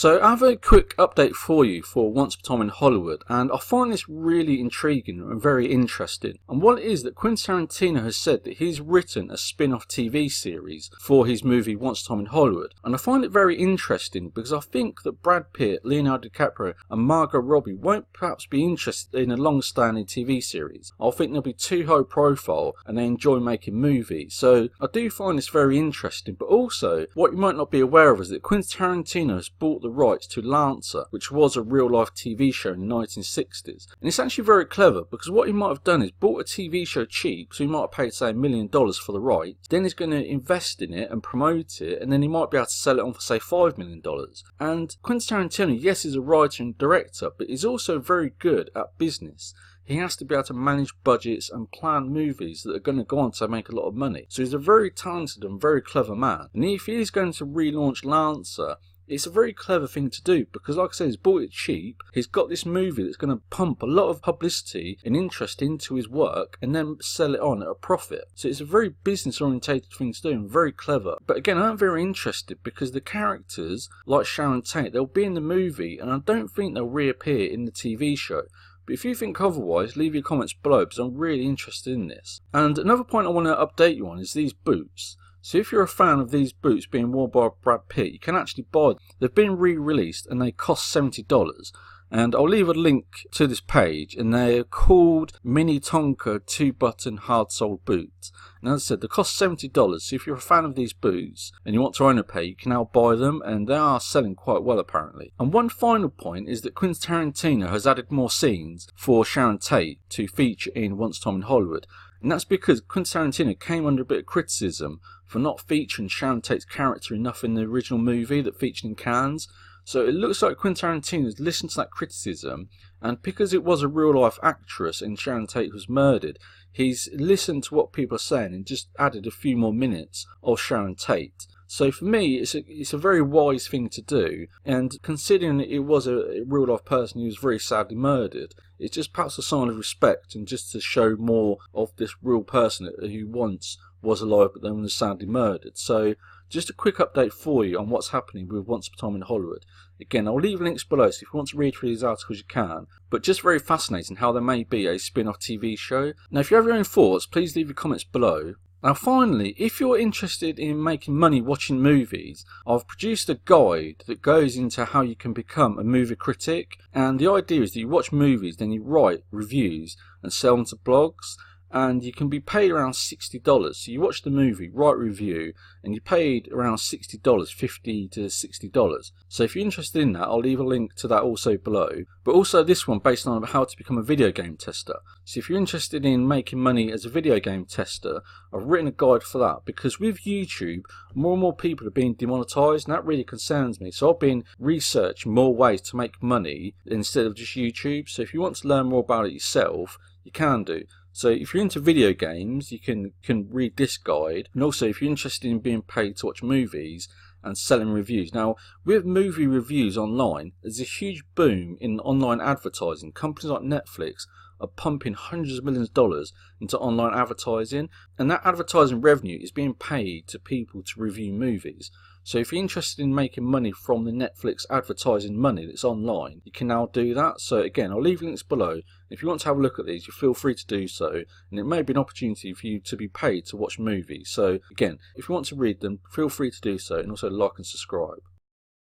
So I have a quick update for you for Once Upon a Time in Hollywood, and I find this really intriguing and very interesting. And what it is that Quentin Tarantino has said that he's written a spin-off TV series for his movie Once Upon a Time in Hollywood. And I find it very interesting because I think that Brad Pitt, Leonardo DiCaprio and Margo Robbie won't perhaps be interested in a long-standing TV series. I think they'll be too high profile and they enjoy making movies. So I do find this very interesting, but also what you might not be aware of is that Quentin Tarantino has bought the rights to Lancer, which was a real life TV show in the 1960s. And it's actually very clever because what he might have done is bought a TV show cheap, so he might have paid say $1 million for the rights, then he's going to invest in it and promote it, and then he might be able to sell it on for say $5 million. And Quentin Tarantino, yes, is a writer and director, but he's also very good at business. He has to be able to manage budgets and plan movies that are going to go on to make a lot of money. So he's a very talented and very clever man. And if he is going to relaunch Lancer, it's a very clever thing to do because, like I said, he's bought it cheap. He's got this movie that's going to pump a lot of publicity and interest into his work and then sell it on at a profit. So it's a very business orientated thing to do and very clever. But again, I'm very interested because the characters, like Sharon Tate, they'll be in the movie and I don't think they'll reappear in the TV show. But if you think otherwise, leave your comments below because I'm really interested in this. And another point I want to update you on is these boots. So if you're a fan of these boots being worn by Brad Pitt, you can actually buy them. They've been re-released and they cost $70. And I'll leave a link to this page, and they're called Mini Tonka 2-button hard-soled boots. And as I said, they cost $70, so if you're a fan of these boots and you want to own a pair, you can now buy them, and they are selling quite well apparently. And one final point is that Quentin Tarantino has added more scenes for Sharon Tate to feature in Once Upon a Time in Hollywood. And that's because Quentin Tarantino came under a bit of criticism for not featuring Sharon Tate's character enough in the original movie that featured in Cannes. So it looks like Quentin Tarantino has listened to that criticism, and because it was a real life actress and Sharon Tate was murdered, he's listened to what people are saying and just added a few more minutes of Sharon Tate. So for me, it's a very wise thing to do, and considering it was a real life person who was very sadly murdered, it's just perhaps a sign of respect and just to show more of this real person who once was alive but then was sadly murdered. So just a quick update for you on what's happening with Once Upon a Time in Hollywood. Again, I'll leave links below, so if you want to read through these articles you can, but just very fascinating how there may be a spin-off TV show. Now if you have your own thoughts, please leave your comments below. Now finally, if you're interested in making money watching movies, I've produced a guide that goes into how you can become a movie critic, and the idea is that you watch movies, then you write reviews and sell them to blogs, and you can be paid around $60. So you watch the movie, write a review, and you're paid around $60, $50 to $60. So if you're interested in that, I'll leave a link to that also below. But also this one based on how to become a video game tester. So if you're interested in making money as a video game tester, I've written a guide for that, because with YouTube, more and more people are being demonetized, and that really concerns me. So I've been researching more ways to make money instead of just YouTube. So if you want to learn more about it yourself, you can do. So if you're into video games, you can read this guide, and also if you're interested in being paid to watch movies and selling reviews. Now, with movie reviews online, there's a huge boom in online advertising. Companies like Netflix are pumping hundreds of millions of dollars into online advertising, and that advertising revenue is being paid to people to review movies. So if you're interested in making money from the Netflix advertising money that's online, you can now do that. So again, I'll leave links below. If you want to have a look at these, you feel free to do so, and it may be an opportunity for you to be paid to watch movies. So again, if you want to read them, feel free to do so, and also like and subscribe.